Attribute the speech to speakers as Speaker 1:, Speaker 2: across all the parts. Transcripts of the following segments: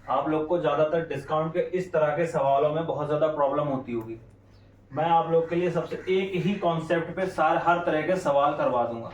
Speaker 1: आप लोग को ज्यादातर डिस्काउंट के इस तरह के सवालों में बहुत ज्यादा प्रॉब्लम होती होगी। मैं आप लोग के लिए सबसे एक ही कॉन्सेप्ट पे हर तरह के सवाल करवा दूंगा।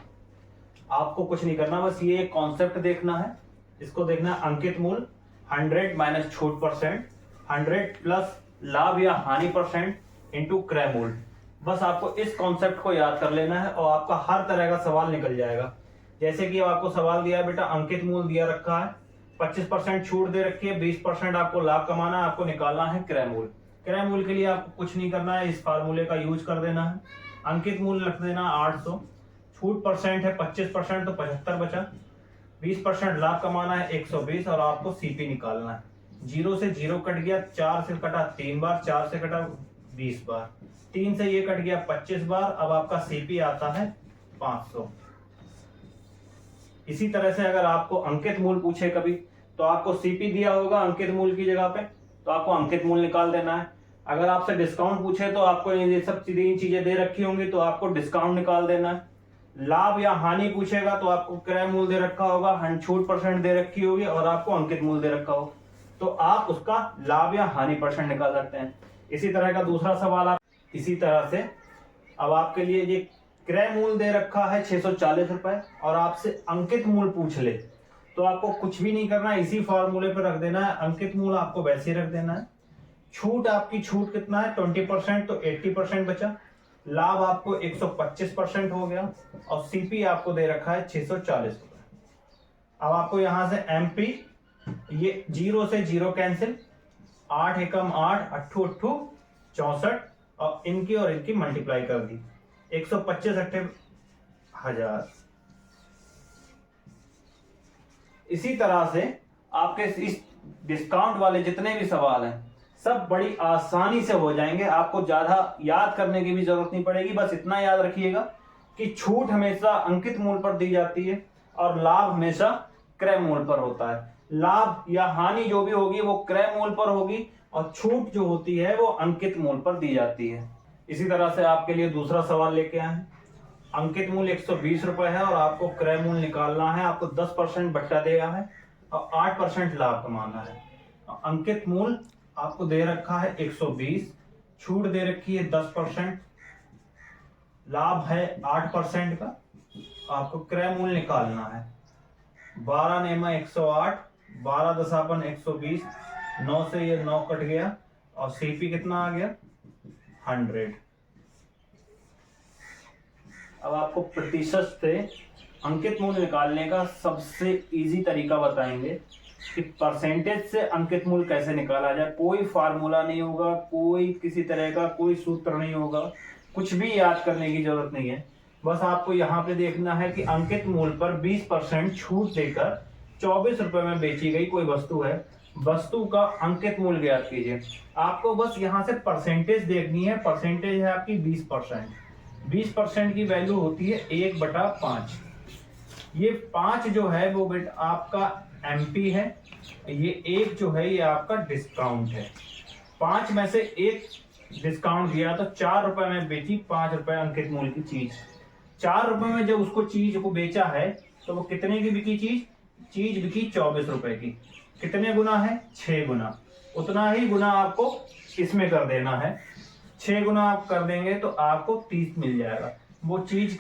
Speaker 1: आपको कुछ नहीं करना, बस ये एक कॉन्सेप्ट देखना है। इसको देखना है अंकित मूल 100 माइनस छूट परसेंट, 100 प्लस लाभ या हानि परसेंट इंटू क्रय मूल। बस आपको इस कॉन्सेप्ट को याद कर लेना है और आपका हर तरह का सवाल निकल जाएगा। जैसे कि आपको सवाल दिया है बेटा, अंकित मूल दिया रखा है, 25% छूट दे रखी है, 20% आपको लाभ कमाना है, आपको निकालना है क्रय मूल। क्रय मूल के लिए आपको कुछ नहीं करना है, इस फार्मूले का यूज कर देना है। अंकित मूल रख देना 800, छूट परसेंट है 25% तो 75 बचा, 20% लाभ कमाना है 120 और आपको सीपी निकालना है। 0 से 0 कट गया, 4 से कटा 3 बार, 4 से कटा 20 बार, 3 से ये कट गया 25 बार। अब आपका सीपी आता है 500। इसी तरह से अगर आपको अंकित मूल पूछे कभी तो आपको सीपी दिया होगा अंकित मूल की जगह पे, तो आपको अंकित मूल निकाल देना है। अगर आपसे डिस्काउंट पूछे तो आपको ये सब तीन चीजें दे रखी होंगी तो आपको डिस्काउंट निकाल देना है। लाभ या हानि पूछेगा तो आपको क्रय मूल दे रखा होगा, छूट परसेंट दे रखी होगी और आपको अंकित मूल दे रखा होगा, तो आप उसका लाभ या हानि परसेंट निकाल सकते हैं। इसी तरह का दूसरा सवाल आप इसी तरह से, अब आपके लिए ये क्रय मूल दे रखा है 640 रुपए और आपसे अंकित मूल पूछ ले तो आपको कुछ भी नहीं करना है, इसी फॉर्मूले पर रख देना है। अंकित मूल आपको वैसे ही रख देना है। छूट आपकी छूट कितना है 20%, तो 80% बचा। लाभ आपको 125% हो गया और सीपी आपको दे रखा है 640 रुपए। अब आपको यहां से एमपी, ये 0 से 0 कैंसिल, 8 एकम 8, 8 8 64 और इनकी मल्टीप्लाई कर दी, 125 अट्ठे 1000। इसी तरह से आपके इस डिस्काउंट वाले जितने भी सवाल हैं सब बड़ी आसानी से हो जाएंगे। आपको ज्यादा याद करने की भी जरूरत नहीं पड़ेगी। बस इतना याद रखिएगा कि छूट हमेशा अंकित मूल पर दी जाती है और लाभ हमेशा क्रय मूल पर होता है। लाभ या हानि जो भी होगी वो क्रय मूल पर होगी और छूट जो होती है वो अंकित मूल पर दी जाती है। इसी तरह से आपके लिए दूसरा सवाल लेके आए हैं। अंकित मूल 120 रुपए है और आपको क्रय मूल निकालना है। आपको 10% बट्टा दिया है और 8% लाभ कमाना है। अंकित मूल आपको दे रखा है 120, छूट दे रखी है 10%, लाभ है 8% का, आपको क्रय मूल निकालना है। 12 नेमा 108, 12 दशापन 120, 9 से ये 9 कट गया और सीपी कितना आ गया 100। अब आपको प्रतिशत से अंकित मूल निकालने का सबसे इजी तरीका बताएंगे कि परसेंटेज से अंकित मूल कैसे निकाला जाए। कोई फार्मूला नहीं होगा, कोई किसी तरह का कोई सूत्र नहीं होगा, कुछ भी याद करने की जरूरत नहीं है। बस आपको यहाँ पे देखना है कि अंकित मूल पर 20% छूट देकर 24 रुपए में बेची गई कोई वस्तु है, वस्तु का अंकित मूल ज्ञात कीजिए। आपको बस यहाँ से परसेंटेज देखनी है। परसेंटेज है आपकी 20%। 20% की वैल्यू होती है 1/5। ये 5 जो है वो बेटा आपका एमपी है, ये 1 जो है ये आपका डिस्काउंट है। 5 में से 1 डिस्काउंट दिया तो 4 रुपए में बेची 5 रुपए अंकित मूल की चीज। 4 रुपए में जब उसको चीज को बेचा है तो वो कितने की बिकी चीज? चीज बिकी 24 रुपए की। कितने गुना है? 6 गुना। उतना ही गुना आपको इसमें कर देना है। 6 गुना आप कर देंगे तो आपको 30 मिल जाएगा। वो चीज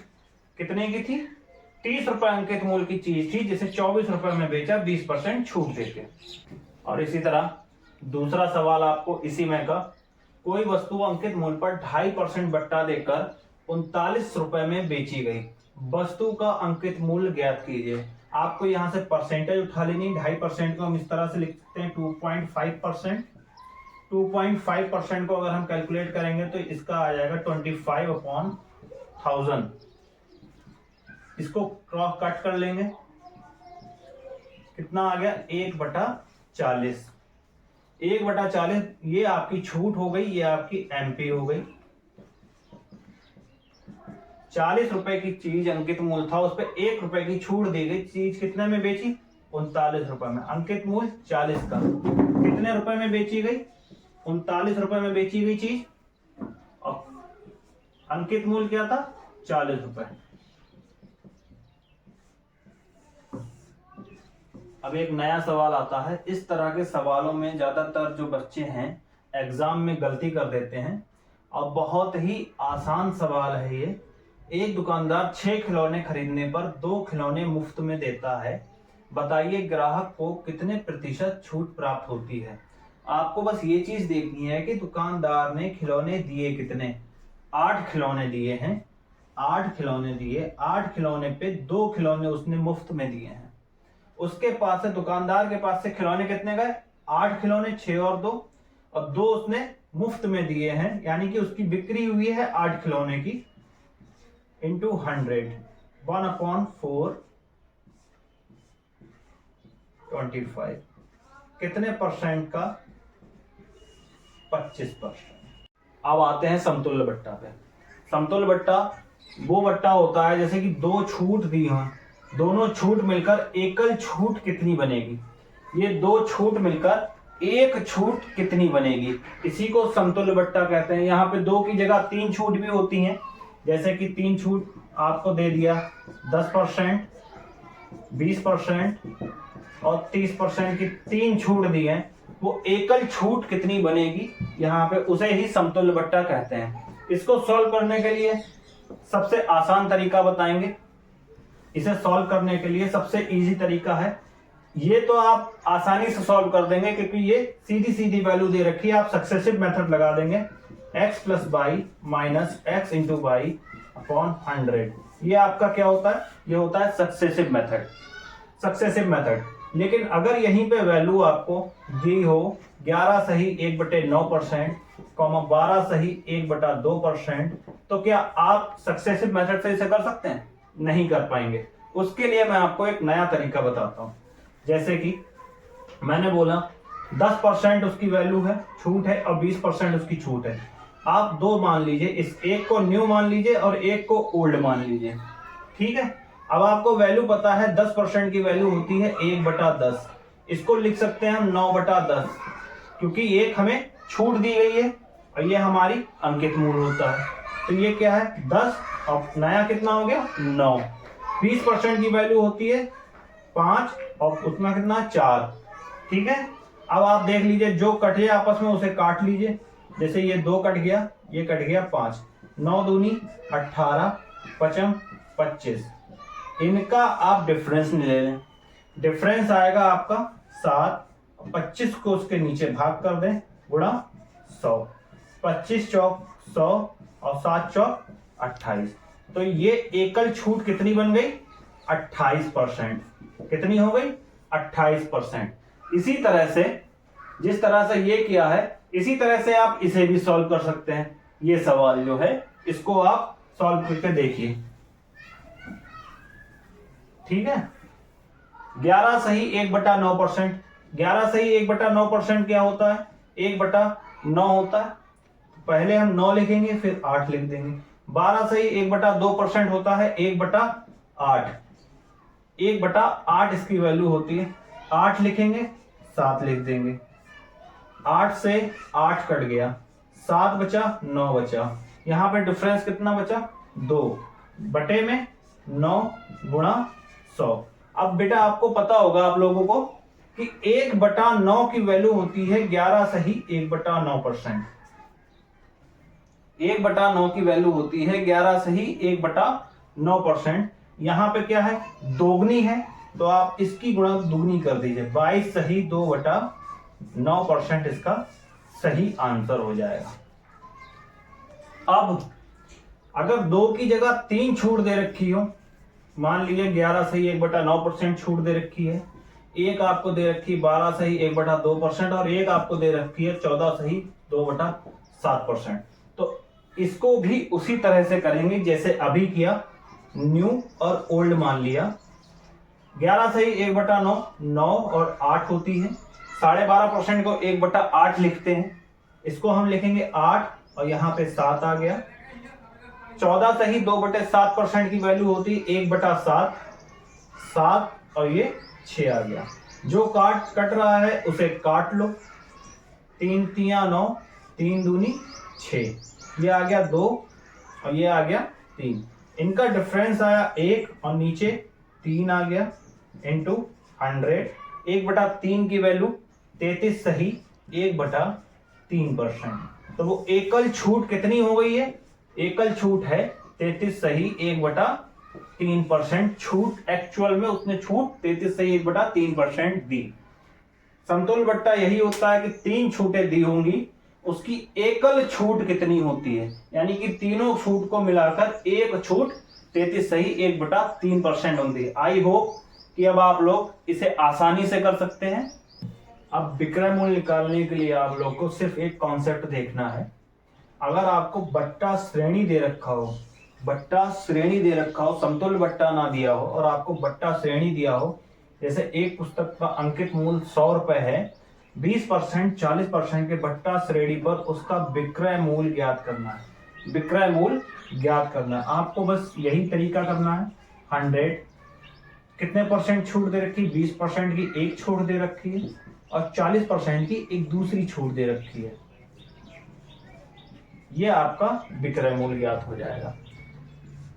Speaker 1: कितने की थी? 30 रुपए अंकित मूल की चीज थी जिसे 24 रुपए में बेचा 20% छूट देके। और इसी तरह दूसरा सवाल आपको इसी में का, कोई वस्तु अंकित मूल पर 2.5% बट्टा देकर 39 रुपए में बेची गई, वस्तु का अंकित मूल्य ज्ञात कीजिए। आपको यहाँ से परसेंटेज उठा लेनी। 2.5% को हम इस तरह से लिख सकते हैं 2.5%। 2.5% को अगर हम कैलकुलेट करेंगे तो इसका आ जाएगा 25/1000। इसको क्रॉस कट कर लेंगे, कितना आ गया? 1/40। 1/40 ये आपकी छूट हो गई, ये आपकी एमपी हो गई। 40 रुपए की चीज अंकित मूल था, उस पर 1 रुपए की छूट दी गई। चीज कितने में बेची? 39 रुपए में। अंकित मूल 40 का, कितने रुपए में बेची गई? 39 रुपए में बेची गई चीज और अंकित मूल क्या था? 40 रुपए। अब एक नया सवाल आता है। इस तरह के सवालों में ज़्यादातर जो बच्चे हैं एग्ज़ाम में गलती कर देते हैं और बहुत ही आसान सवाल है ये। एक दुकानदार 6 खिलौने खरीदने पर 2 खिलौने मुफ्त में देता है। बताइए ग्राहक को कितने प्रतिशत छूट प्राप्त होती है। आपको बस ये चीज़ देखनी है कि दुकानदार ने खिलौने दिए कितने। 8 खिलौने दिए हैं, 8 खिलौने दिए, 8 खिलौने पे 2 खिलौने उसने मुफ्त में दिए हैं। उसके पास से, दुकानदार के पास से खिलौने कितने गए? 8 खिलौने, 6 और 2, और 2 उसने मुफ्त में दिए हैं, यानी कि उसकी बिक्री हुई है 8 खिलौने की इंटू 100, 1/4 25 कितने परसेंट का? 25%। अब आते हैं समतुल्य बट्टा पे। समतुल्य बट्टा वो बट्टा होता है जैसे कि 2 छूट दी हो, दोनों छूट मिलकर एकल छूट कितनी बनेगी। ये 2 छूट मिलकर एक छूट कितनी बनेगी, इसी को समतुल्य बट्टा कहते हैं। यहाँ पे 2 की जगह 3 छूट भी होती हैं, जैसे कि 3 छूट आपको दे दिया, 10%, 20% और 30% की 3 छूट दी है, वो एकल छूट कितनी बनेगी, यहाँ पे उसे ही समतुल्य बट्टा कहते हैं। इसको सॉल्व करने के लिए सबसे आसान तरीका बताएंगे। इसे सॉल्व करने के लिए सबसे इजी तरीका है, ये तो आप आसानी से सॉल्व कर देंगे क्योंकि ये सीधी सीधी वैल्यू दे रखी है। आप सक्सेसिव मेथड लगा देंगे, x + y - x × y upon 100। ये आपका क्या होता है? ये होता है सक्सेसिव मेथड। Successive method. लेकिन अगर यहीं पे वैल्यू आपको दी हो 11 सही 1/9%, 12 सही 1/2%, तो क्या आप सक्सेसिव मेथड से इसे कर सकते हैं? नहीं कर पाएंगे। उसके लिए मैं आपको एक नया तरीका बताता हूं। जैसे कि मैंने बोला 10% उसकी वैल्यू है, छूट है, और 20% उसकी छूट है। आप 2 मान लीजिए, इस एक को न्यू मान लीजिए और एक को ओल्ड मान लीजिए, ठीक है। अब आपको वैल्यू पता है 10% की वैल्यू होती है 1/10। इसको लिख सकते हैं हम 9/10, क्योंकि एक हमें छूट दी गई है और ये हमारी अंकित मूल होता है। तो ये क्या है? 10 और नया कितना हो गया? 9। 20% की वैल्यू होती है 5 और उतना कितना? 4, ठीक है। अब आप देख लीजिए, जो कटे आपस में उसे काट लीजिए। जैसे ये 2 कट गया, ये कट गया 5, 9 दूनी 18, 5 25। इनका आप डिफरेंस ले लें। डिफरेंस आएगा आपका 7, 25 को उसके नीचे भाग कर दें, गुणा 100, 25 चौक 100 और 7 चौक 28। तो ये एकल छूट कितनी बन गई? 28%। कितनी हो गई? 28%। इसी तरह से, जिस तरह से ये किया है, इसी तरह से आप इसे भी सॉल्व कर सकते हैं। ये सवाल जो है इसको आप सॉल्व करके देखिए, ठीक है। 11 सही 1/9%। 11 सही 1/9% क्या होता है? 1/9 होता है। पहले हम 9 लिखेंगे, फिर 8 लिख देंगे। 12 सही 1/2% होता है 1/8। 1/8 इसकी वैल्यू होती है। 8 लिखेंगे, 7 लिख देंगे। 8 से 8 कट गया, 7 बचा, 9 बचा। यहाँ पे डिफरेंस कितना बचा? 2 बटे में 9 गुणा 100। अब बेटा आपको पता होगा आप लोगों को कि 1/9 की वैल्यू होती है 11 सही 1/9%। 1/9 की वैल्यू होती है 11 सही 1/9%। यहाँ पे क्या है? दोगुनी है, तो आप इसकी गुणा दुगनी कर दीजिए। 22 सही 2/9% इसका सही आंसर हो जाएगा। अब अगर 2 की जगह 3 छूट दे रखी हो, मान लीजिए 11 सही 1/9% छूट दे रखी है, एक आपको दे रखी 12 सही 1/2% और एक आपको दे रखी है 14 सही 2/7%। तो इसको भी उसी तरह से करेंगे जैसे अभी किया, न्यू और ओल्ड मान लिया। 11 सही 1/9, 9 और 8 होती है। 12.5% को 1/8 लिखते हैं, इसको हम लिखेंगे 8 और यहाँ पे 7 आ गया। 14 सही 2/7% की वैल्यू होती है 1/7, 7 और ये 6 आ गया। जो कट रहा है उसे काट लो। 3 तिया 9, 3 दूनी 6, ये आ गया 2 और ये आ गया 3। इनका डिफरेंस आया 1 और नीचे 3 आ गया, इंटू 100 1/3 की वैल्यू 33 सही 1/3%। तो वो एकल छूट कितनी हो गई है? एकल छूट है 33 सही 1/3% छूट। एक्चुअल में उसने छूट 33 सही 1/3% दी। समतुल्य बट्टा यही होता है कि 3 छूटें दी होंगी, उसकी एकल छूट कितनी होती है, यानी कि तीनों छूट को मिलाकर एक छूट 33 सही 1/3% होती है। आई होप कि अब आप लोग इसे आसानी से कर सकते हैं। अब विक्रय मूल्य निकालने के लिए आप लोग को सिर्फ एक कॉन्सेप्ट देखना है। अगर आपको बट्टा श्रेणी दे रखा हो, समतुल्य बट्टा ना दिया हो और आपको बट्टा श्रेणी दिया हो, जैसे एक पुस्तक का अंकित मूल्य 100 रुपए है, 20% 40% के बट्टा श्रेणी पर उसका विक्रय मूल्य ज्ञात करना है। आपको बस यही तरीका करना है। 100 कितने परसेंट छूट दे रखी? 20% की एक छूट दे रखी है और 40% की एक दूसरी छूट दे रखी है। ये आपका विक्रय मूल्य ज्ञात हो जाएगा।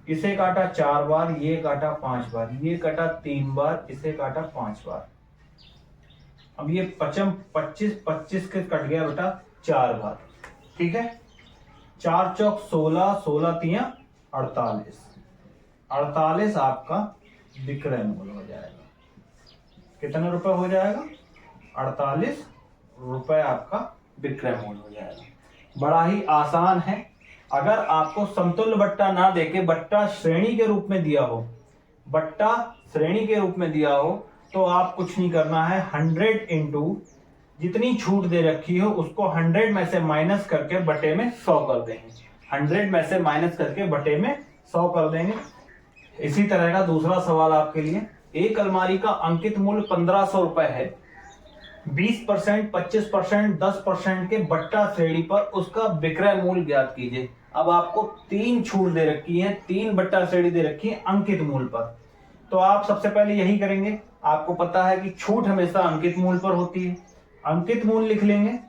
Speaker 1: इसे काटा 4 बार, ये काटा 5 बार, ये काटा 3 बार, इसे काटा 5 बार। अब ये 25 के कट गया बेटा 4 बार। ठीक है, 4 चौक 16, 16 तिया 48, 48 आपका विक्रय मूल्य हो जाएगा। कितने रुपए हो जाएगा? 48 रुपए आपका विक्रय मूल्य हो जाएगा। बड़ा ही आसान है। अगर आपको समतुल्य बट्टा ना देके बट्टा श्रेणी के रूप में दिया हो, तो आप कुछ नहीं करना है। 100 इंटू जितनी छूट दे रखी हो उसको 100 में से माइनस करके बटे में 100 कर देंगे। इसी तरह का दूसरा सवाल आपके लिए। एक अलमारी का अंकित मूल्य 1500 रुपए है। 20%, 25%, 10% के बट्टा श्रेणी पर उसका विक्रय मूल्य ज्ञात कीजिए। अब आपको 3 छूट दे रखी है, 3 बट्टा श्रेणी दे रखी है अंकित मूल्य पर। तो आप सबसे पहले यही करेंगे। आपको पता है कि छूट हमेशा अंकित मूल्य पर होती है। अंकित मूल्य लिख लेंगे,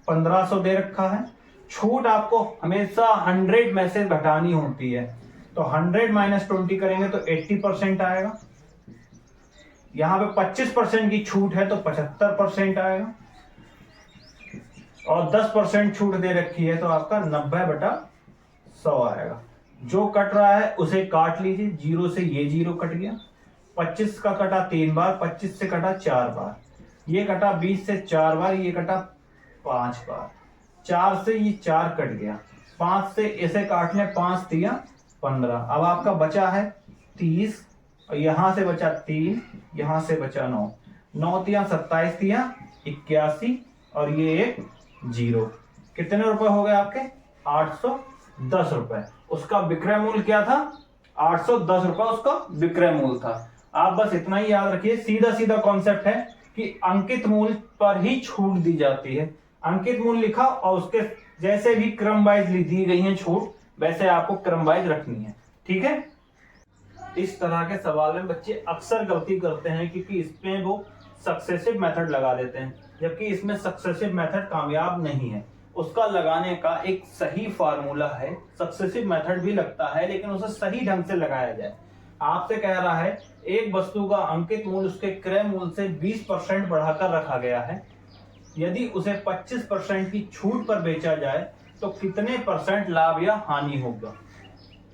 Speaker 1: 1500 दे रखा है। छूट आपको हमेशा 100 में से घटानी होती है, तो 100 माइनस 20 करेंगे तो 80% आएगा। यहां पे 25% की छूट है तो 75% आएगा, और 10% छूट दे रखी है तो आपका 90/100 आएगा। जो कट रहा है उसे काट लीजिए। 0 से ये 0 कट गया। 25 का कटा 3 बार, 25 से कटा 4 बार, ये कटा 20 से 4 बार, ये कटा 5 बार, 4 से ये 4 कट गया, 5 से इसे काट लें, 5 तिया 15। अब आपका बचा है 30, और यहां से बचा 3, यहां से बचा 9, 9 तिया 27 तिया 81, और ये एक 0। कितने रुपए हो गए आपके? 810 रुपए। उसका विक्रय मूल्य क्या था? 810 रुपए उसका विक्रय मूल्य था। आप बस इतना ही याद रखिए। सीधा सीधा कॉन्सेप्ट है कि अंकित मूल्य पर ही छूट दी जाती है। अंकित मूल्य लिखा और उसके जैसे भी क्रम वाइज दी गई है छूट, वैसे आपको क्रम वाइज रखनी है। ठीक है। इस तरह के सवाल में बच्चे अक्सर गलती करते हैं क्योंकि इसमें वो सक्सेसिव मेथड लगा देते हैं, जबकि इसमें सक्सेसिव मेथड कामयाब नहीं है। उसका लगाने का एक सही फार्मूला है। सक्सेसिव मेथड भी लगता है लेकिन उसे सही ढंग से लगाया जाए। आपसे कह रहा है एक वस्तु का अंकित मूल्य उसके क्रय मूल्य से 20% बढ़ाकर रखा गया है। यदि उसे 25% की छूट पर बेचा जाए तो कितने % लाभ या हानि होगा।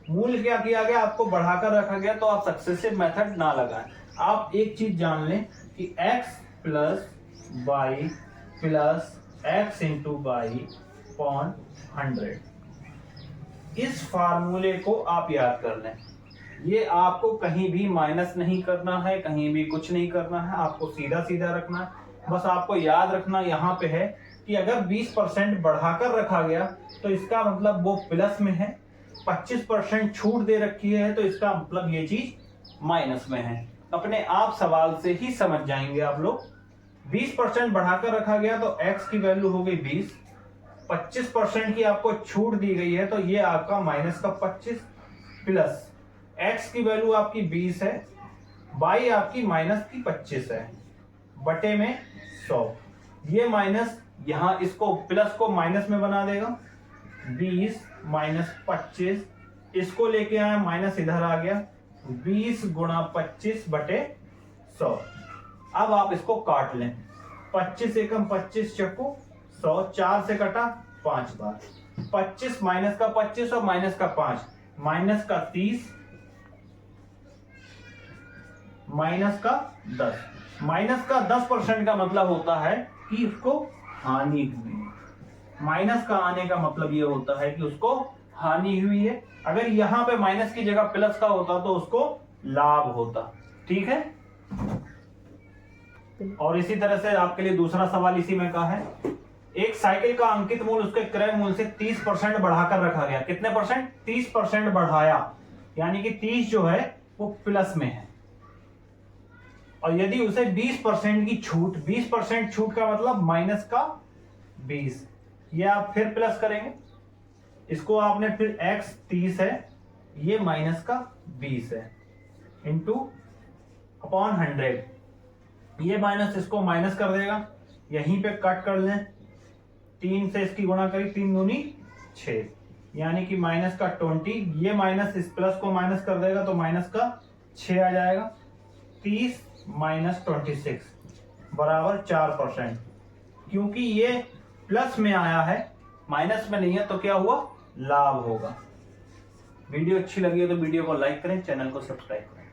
Speaker 1: मूल्य क्या किया गया? आपको बढ़ाकर रखा गया, तो आप सक्सेसिव मेथड ना लगाएं। आप एक चीज जान लें कि x plus y plus x into y upon 100, इस फार्मूले को आप याद कर लें। ये आपको कहीं भी माइनस नहीं करना है, कहीं भी कुछ नहीं करना है, आपको सीधा सीधा रखना है। बस आपको याद रखना यहाँ पे है कि अगर 20% बढ़ाकर रखा गया तो इसका मतलब वो प्लस में है, 25% छूट दे रखी है तो इसका मतलब ये चीज माइनस में है। अपने आप सवाल से ही समझ जाएंगे आप लोग। 20% बढ़ाकर रखा गया तो x की वैल्यू हो गई 20, 25% की आपको छूट दी गई है तो ये आपका माइनस का 25, प्लस x की वैल्यू आपकी 20 है, y आपकी माइनस की 25 है, बटे में 100। ये माइनस यहां इसको प्लस को माइनस में बना देगा। 20 माइनस 25, इसको लेके आया माइनस इधर आ गया, 20 गुणा 25 बटे 100। अब आप इसको काट लें। 25 एकम 25 चक्कू 100, 4 से कटा 5 बार। 25 माइनस का 25 और माइनस का 5, माइनस का 30, माइनस का 10। माइनस का 10% का मतलब होता है कि उसको हानि हुई है। माइनस का आने का मतलब ये होता है कि उसको हानि हुई है। अगर यहां पे माइनस की जगह प्लस का होता तो उसको लाभ होता। ठीक है। और इसी तरह से आपके लिए दूसरा सवाल इसी में का है। एक साइकिल का अंकित मूल्य उसके क्रय मूल्य से 30% बढ़ाकर रखा गया। कितने परसेंट? 30% बढ़ाया, यानी कि 30 जो है वो प्लस में है। और यदि उसे 20% की छूट, 20% छूट का मतलब माइनस का 20, ये आप फिर प्लस करेंगे। इसको आपने फिर x 30 है, ये माइनस का 20 है, इंटू अपॉन 100। ये माइनस इसको माइनस कर देगा, यहीं पे कट कर लें। 3 से इसकी गुणा करी, 3 दूनी 6, यानी कि माइनस का 20। ये माइनस इस प्लस को माइनस कर देगा तो माइनस का 6 आ जाएगा। 30 माइनस 26 बराबर 4%। क्योंकि ये प्लस में आया है, माइनस में नहीं है, तो क्या हुआ? लाभ होगा। वीडियो अच्छी लगी हो तो वीडियो को लाइक करें, चैनल को सब्सक्राइब करें।